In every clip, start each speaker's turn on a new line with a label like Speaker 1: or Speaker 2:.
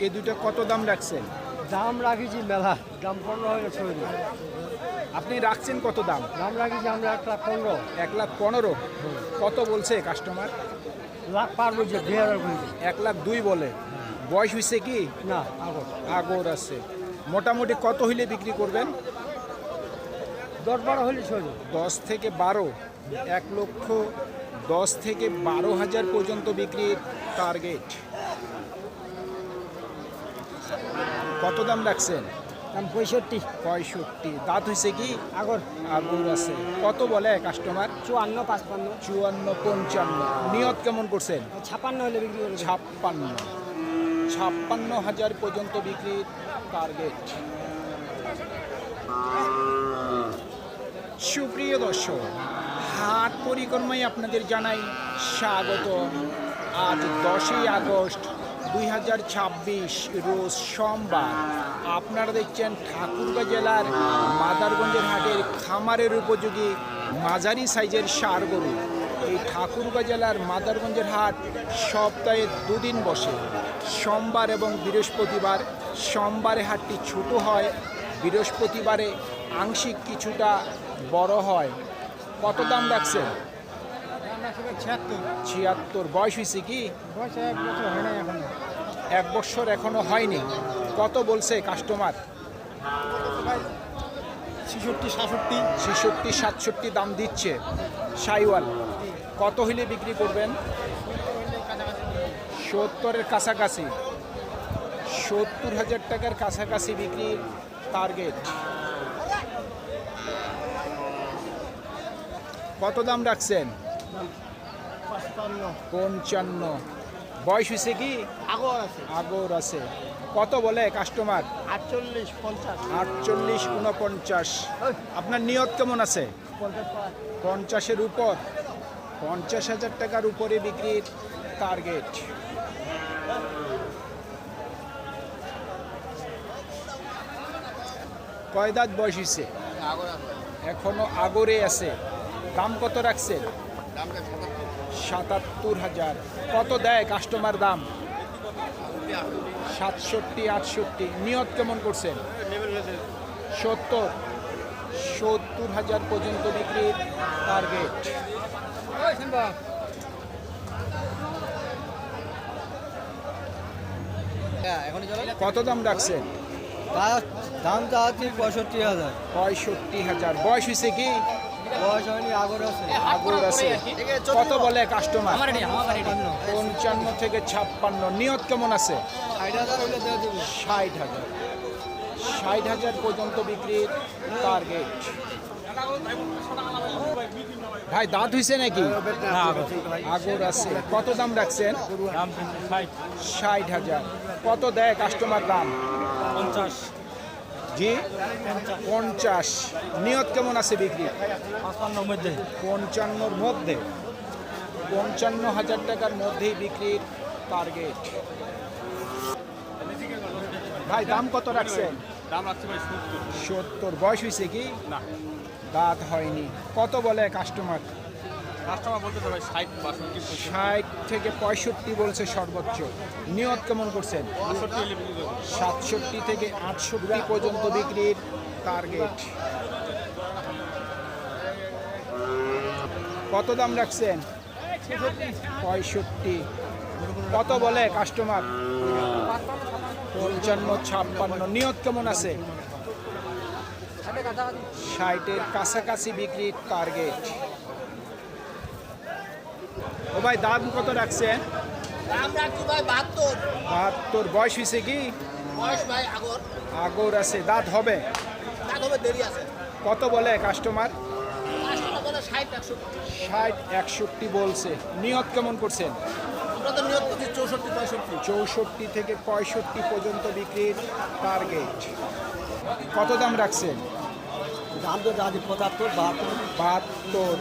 Speaker 1: এই দুটো কত দাম রাখছেন?
Speaker 2: দাম রাখিছি মেলা, দাম 15 হয়ে ছয়।
Speaker 1: আপনি রাখছেন কত দাম?
Speaker 2: দাম রাখিছি আমরা 1,15,000।
Speaker 1: 1,15,000। কত বলছে কাস্টমার?
Speaker 2: লাখ পার বলছে 2,000 বলছে।
Speaker 1: 1,02,000 বলে। বয়স হয়েছে কি?
Speaker 2: না আগর
Speaker 1: আগর আছে। মোটামুটি কত হইলে বিক্রি করবেন?
Speaker 2: 10-12 হলে ছয়।
Speaker 1: 10 থেকে 12। 1,10,000 থেকে 12,000 পর্যন্ত বিক্রির টার্গেট। কত দাম রাখছেন?
Speaker 2: দাম 65।
Speaker 1: 65। দাঁত হয়েছে কি?
Speaker 2: আগর
Speaker 1: আগর আছে। কত বলে কাস্টমার?
Speaker 2: 54, 55,
Speaker 1: 54, 55। নিয়ত কেমন করছেন?
Speaker 2: 56 হলে বিক্রি করবে।
Speaker 1: 56,000 পর্যন্ত বিক্রির টার্গেট। সুপ্রিয় দর্শক, হাট পরিক্রমায় আপনাদের জানাই স্বাগত। আজ 10ই আগস্ট 2026 রোজ সোমবার। আপনারা দেখছেন ঠাকুরগাঁ জেলার মাদারগঞ্জের হাটের খামারের উপযোগী মাঝারি সাইজের ষাঁড় গরু। এই ঠাকুরগাঁ জেলার মাদারগঞ্জের হাট সপ্তাহে 2 দিন বসে, সোমবার এবং বৃহস্পতিবার। সোমবারে হাটটি ছোট হয়, বৃহস্পতিবারে আংশিক কিছুটা বড় হয়। কত দাম রাখছেন? 76। বয়স হয়েছে কি? 1 বছর এখনো হয়নি। কত বলছে কাস্টমার? 66, 67 দাম দিচ্ছে। সাইওয়াল কত হইলে বিক্রি করবেন? 70-এর কাছাকাছি। 70,000 টাকার কাছাকাছি বিক্রির টার্গেট। কত দাম রাখছেন? 55। বয়স হয়েছে কি? আগর আছে। কত বলে কাস্টমার?
Speaker 2: 48, 50।
Speaker 1: 48, 49। আপনার নিয়ত কেমন আছে? 50-এর উপর। 50,000 টাকার উপরে বিক্রির টার্গেট। কয় দাঁত বয়স হয়েছে? এখনো আগরে আছে। দাম কত রাখছেন? 77,000। কত দেয় কাস্টমার দাম? 67, 68। নিয়ত কেমন করছেন? 70,000 পর্যন্ত বিক্রির টার্গেট। কত দাম রাখছেন?
Speaker 2: দাম চাচ্ছি 65,000।
Speaker 1: 65,000। বয়স হয়েছে কি?
Speaker 2: বয়স হয়নি, আগর আছে।
Speaker 1: আগর আছে। কত বলে কাস্টমার? 55 থেকে 56। নিয়ত কেমন আছে?
Speaker 2: 60,000 হলে দিয়ে দেবো।
Speaker 1: 60,000। 60,000 পর্যন্ত বিক্রির টার্গেট। ভাই দাঁত হয়েছে নাকি? আগর আছে। কত দাম রাখছেন? 60,000। কত দেয় কাস্টমার দাম?
Speaker 2: 50।
Speaker 1: জি 50। নিয়ত কেমন আছে বিক্রি?
Speaker 2: 55 মধ্যে।
Speaker 1: 55-র মধ্যে। 55,000 টাকার মধ্যেই বিক্রির টার্গেট। ভাই দাম কত রাখছেন?
Speaker 2: দাম রাখছি ভাই
Speaker 1: 70। বয়স হয়েছে কি?
Speaker 2: না,
Speaker 1: দাঁত হয়নি। কত বলে কাস্টমার?
Speaker 2: কাস্টমার বলতে তো ভাই 60, 62,
Speaker 1: 60 থেকে 65 বলছে সর্বোচ্চ। নিয়ত কেমন করছেন?
Speaker 2: 65 হলে বিক্রি করবো।
Speaker 1: 67 থেকে 68 পর্যন্ত বিক্রির টার্গেট। কত দাম রাখছেন? 65। কত বলে কাস্টমার? 55, 56। নিয়ত কেমন আছে? 60-এর কাছাকাছি বিক্রির টার্গেট। ও ভাই দাম কত রাখছেন?
Speaker 3: দাম রাখছি ভাই 72।
Speaker 1: 72। বয়স হয়েছে কি?
Speaker 3: বয়স ভাই আগর।
Speaker 1: আগর আছে। দাঁত হবে।
Speaker 3: দাম হবে দেরি আছে।
Speaker 1: কত বলে কাস্টমার?
Speaker 3: কাস্টমার বলে 60, 61।
Speaker 1: 60, 61 বলছে। নিয়ত কেমন করছেন?
Speaker 3: আমরা তো নিয়ত করছি 64, 65।
Speaker 1: 64 থেকে 65 পর্যন্ত বিক্রির টার্গেট। কত দাম রাখছেন?
Speaker 2: দাম তো দাদি 75, 72।
Speaker 1: 72।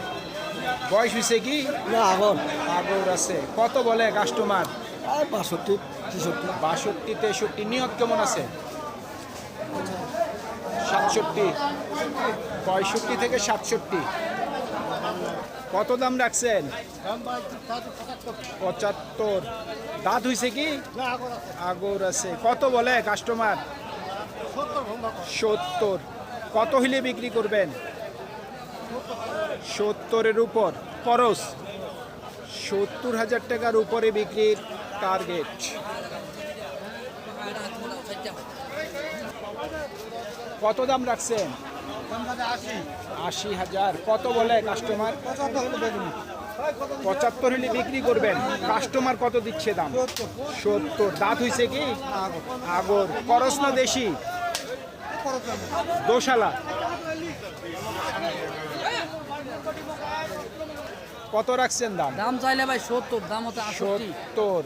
Speaker 1: বয়স হয়েছে কি?
Speaker 2: না, আগর।
Speaker 1: আগর আছে। কত বলে কাস্টমার?
Speaker 2: 65, 63।
Speaker 1: 62, 63। নিয়ত কেমন আছে? 67। 65 থেকে 67। কত দাম রাখছেন?
Speaker 3: দাম ভাই 75।
Speaker 1: 75। দাঁত হইছে কি? আগর আছে। কত বলে কাস্টমার? 70। কত হইলে বিক্রি করবেন? 70-এর উপর। খরচ 70,000 টাকার উপরে বিক্রির টার্গেট। কত দাম রাখছেন? 80,000। কত বলে কাস্টমার? 75 হলে বিক্রি করবেন। কাস্টমার কত দিচ্ছে দাম? 70। দাঁত হইছে কি? আগর। করস না দেশি? দোশালা। কত রাখছেন দাম?
Speaker 4: দাম চাইলে ভাই 70, দাম হচ্ছে 68।
Speaker 1: 70।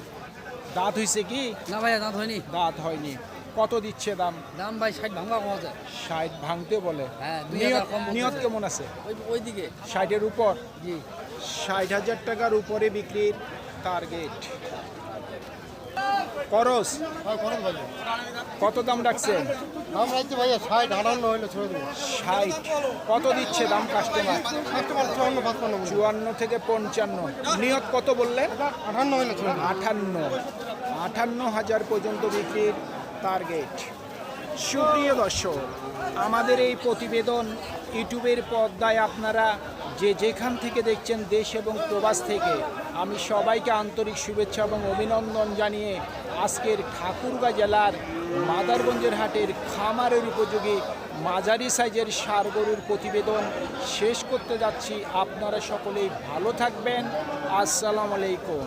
Speaker 1: দাঁত হইছে কি?
Speaker 4: না ভাইয়া দাঁত হয়নি।
Speaker 1: দাঁত হয়নি। কত দিচ্ছে দাম?
Speaker 4: দাম ভাই 60 ভাঙা কমা যায়।
Speaker 1: 60 ভাঙতে বলে।
Speaker 4: হ্যাঁ, 2000 কম বলতেছে।
Speaker 1: নিয়ত কেমন আছে?
Speaker 4: ওইদিকে
Speaker 1: 60-এর উপর।
Speaker 4: জি।
Speaker 1: 60,000 টাকার উপরে বিক্রির টার্গেট। করস কত দাম রাখছেন?
Speaker 2: দাম রাখছি ভাইয়া 60 58 হইলে ছেড়ে দেবো
Speaker 1: 60। কত দিচ্ছে দাম কাস্টমার?
Speaker 2: 54 55
Speaker 1: 54 থেকে 55। নিয়ত কত বললেন?
Speaker 2: 58 হইলে ছেড়ে দেবো
Speaker 1: 58,000 পর্যন্ত বিক্রির টার্গেট। সুপ্রিয় দর্শক, আমাদের এই প্রতিবেদন ইউটিউবের পর্দায় আপনারা যে যেখান থেকে দেখছেন দেশ এবং প্রবাস থেকে, আমি সবাইকে আন্তরিক শুভেচ্ছা এবং অভিনন্দন জানিয়ে আজকের ঠাকুরগাঁ জেলার মাদারগঞ্জের হাটের খামারের উপযোগী মাঝারি সাইজের ষাঁড় গরুর প্রতিবেদন শেষ করতে যাচ্ছি। আপনারা সকলেই ভালো থাকবেন। আসসালামু আলাইকুম।